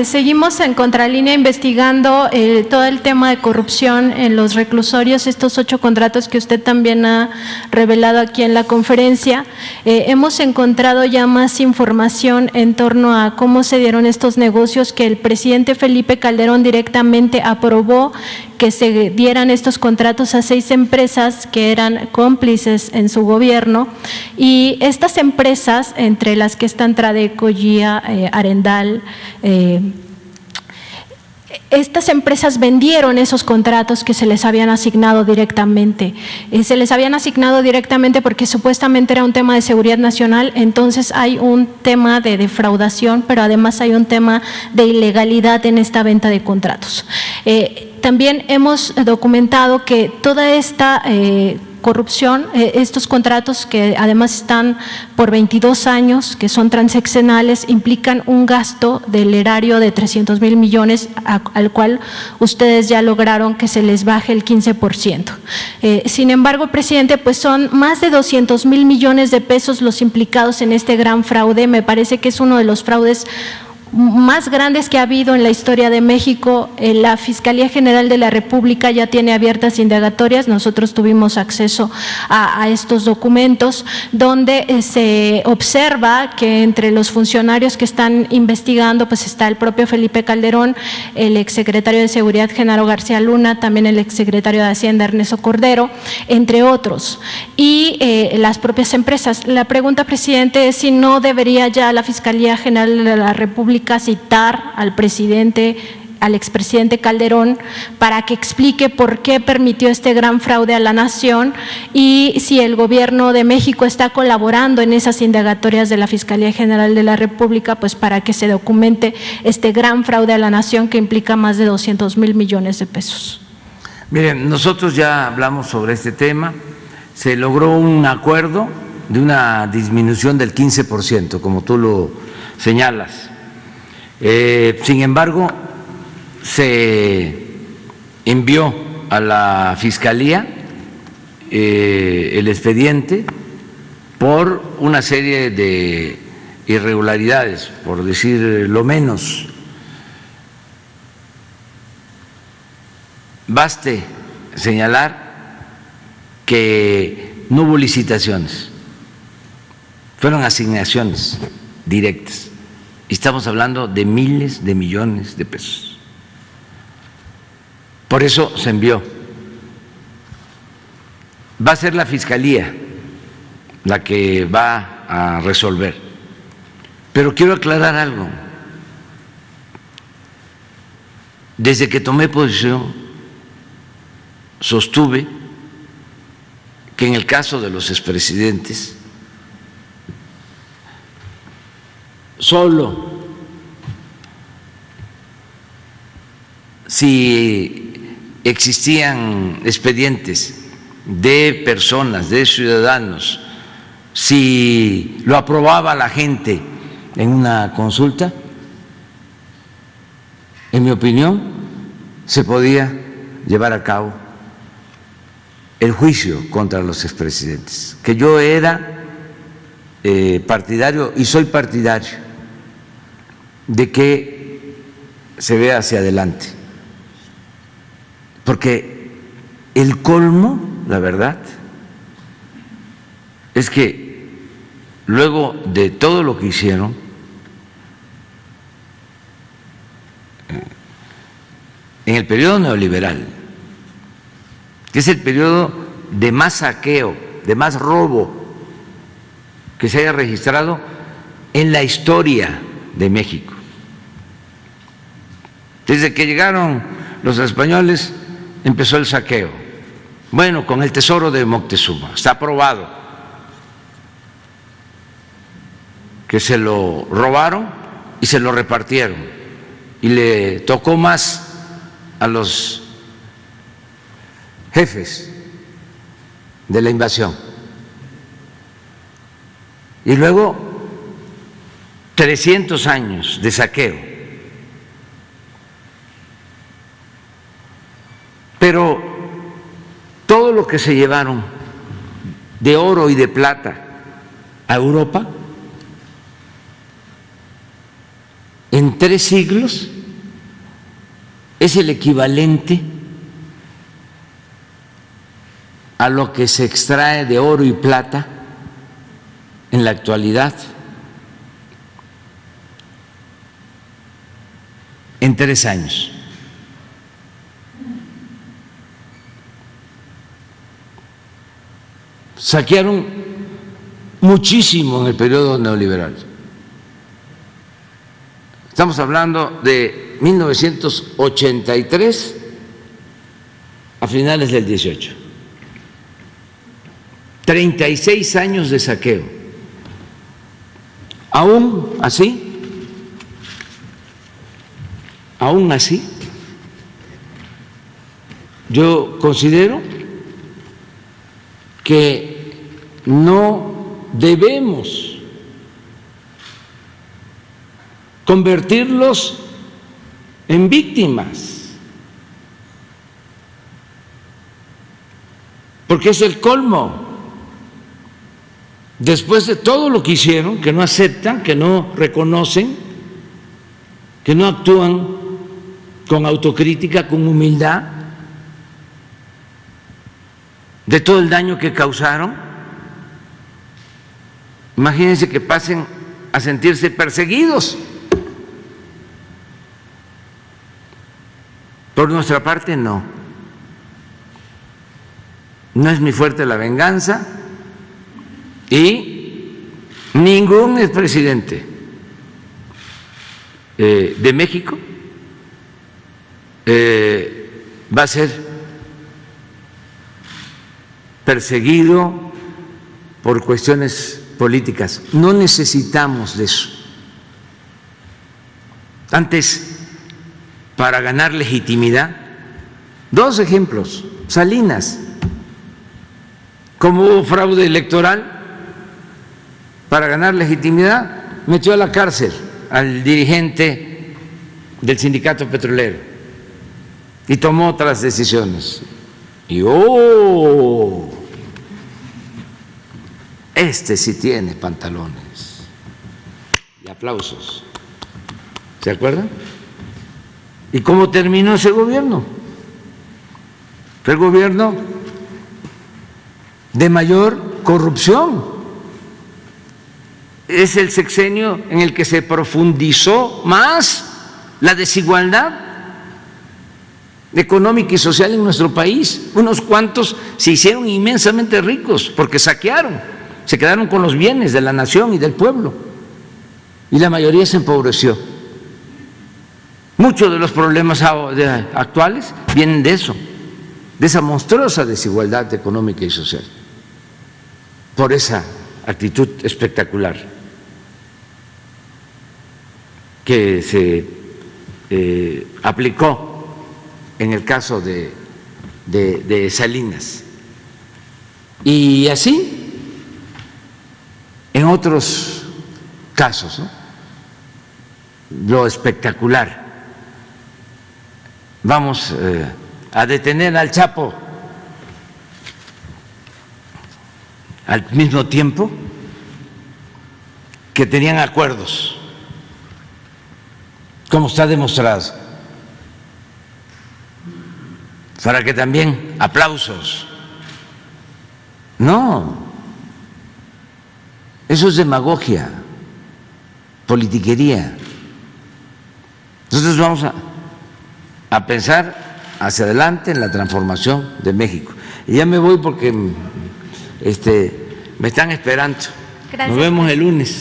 Seguimos en contralínea investigando todo el tema de corrupción en los reclusorios, estos 8 contratos que usted también ha revelado aquí en la conferencia. Hemos encontrado ya más información en torno a cómo se dieron estos negocios, que el presidente Felipe Calderón directamente aprobó que se dieran estos contratos a 6 empresas que eran cómplices en su gobierno, y estas empresas, entre las que están Tradeco, GIA, Arendal, estas empresas vendieron esos contratos que se les habían asignado directamente. Se les habían asignado directamente porque supuestamente era un tema de seguridad nacional. Entonces hay un tema de defraudación, pero además hay un tema de ilegalidad en esta venta de contratos. También hemos documentado que toda esta corrupción, estos contratos que además están por 22 años, que son transeccionales, implican un gasto del erario de 300,000 millones, al cual ustedes ya lograron que se les baje el 15%. Sin embargo, presidente, pues son más de 200,000 millones de pesos los implicados en este gran fraude. Me parece que es uno de los fraudes más grandes que ha habido en la historia de México. La Fiscalía General de la República ya tiene abiertas indagatorias. Nosotros tuvimos acceso a estos documentos, donde se observa que entre los funcionarios que están investigando pues está el propio Felipe Calderón, el exsecretario de Seguridad Genaro García Luna, también el exsecretario de Hacienda Ernesto Cordero, entre otros, y las propias empresas. La pregunta, presidente, es si no debería ya la Fiscalía General de la República citar al presidente, al expresidente Calderón, para que explique por qué permitió este gran fraude a la nación, y si el gobierno de México está colaborando en esas indagatorias de la Fiscalía General de la República, pues para que se documente este gran fraude a la nación que implica más de 200,000 millones de pesos. Miren, nosotros ya hablamos sobre este tema. Se logró un acuerdo de una disminución del 15%, como tú lo señalas. Sin embargo, se envió a la Fiscalía el expediente por una serie de irregularidades, por decir lo menos. Baste señalar que no hubo licitaciones, fueron asignaciones directas. Estamos hablando de miles de millones de pesos. Por eso se envió. Va a ser la Fiscalía la que va a resolver. Pero quiero aclarar algo. Desde que tomé posición, sostuve que en el caso de los expresidentes, solo si existían expedientes de personas, de ciudadanos, si lo aprobaba la gente en una consulta, en mi opinión, se podía llevar a cabo el juicio contra los expresidentes. Que yo era partidario y soy partidario de que se vea hacia adelante, porque el colmo, la verdad, es que luego de todo lo que hicieron, en el periodo neoliberal, que es el periodo de más saqueo, de más robo que se haya registrado en la historia de México. Desde que llegaron los españoles empezó el saqueo. Bueno, con el tesoro de Moctezuma, está aprobado que se lo robaron y se lo repartieron, y le tocó más a los jefes de la invasión. Y luego 300 años de saqueo. Pero todo lo que se llevaron de oro y de plata a Europa, en en 3 siglos es el equivalente a lo que se extrae de oro y plata en la actualidad. En 3 años. Saquearon muchísimo en el periodo neoliberal. Estamos hablando de 1983 a finales del 18. 36 años de saqueo. Aún así, yo considero que no debemos convertirlos en víctimas, porque es el colmo. Después de todo lo que hicieron, que no aceptan, que no reconocen, que no actúan con autocrítica, con humildad, de todo el daño que causaron, imagínense que pasen a sentirse perseguidos. Por nuestra parte, no. No es muy fuerte la venganza y ningún expresidente de México va a ser perseguido por cuestiones políticas. No necesitamos de eso. Antes, para ganar legitimidad, 2 ejemplos. Salinas, como hubo fraude electoral, para ganar legitimidad, metió a la cárcel al dirigente del sindicato petrolero y tomó otras decisiones. Y este sí tiene pantalones. Y aplausos. ¿Se acuerdan? ¿Y cómo terminó ese gobierno? Fue el gobierno de mayor corrupción. Es el sexenio en el que se profundizó más la desigualdad económica y social en nuestro país. Unos cuantos se hicieron inmensamente ricos porque saquearon, se quedaron con los bienes de la nación y del pueblo, y la mayoría se empobreció. Muchos de los problemas actuales vienen de eso, de esa monstruosa desigualdad económica y social, por esa actitud espectacular que se aplicó en el caso de Salinas. Y así en otros casos, ¿no? Lo espectacular. Vamos a detener al Chapo al mismo tiempo que tenían acuerdos, como está demostrado, para que también aplausos. No, eso es demagogia, politiquería. Nosotros vamos a pensar hacia adelante en la transformación de México. Y ya me voy porque me están esperando. Gracias. Nos vemos el lunes.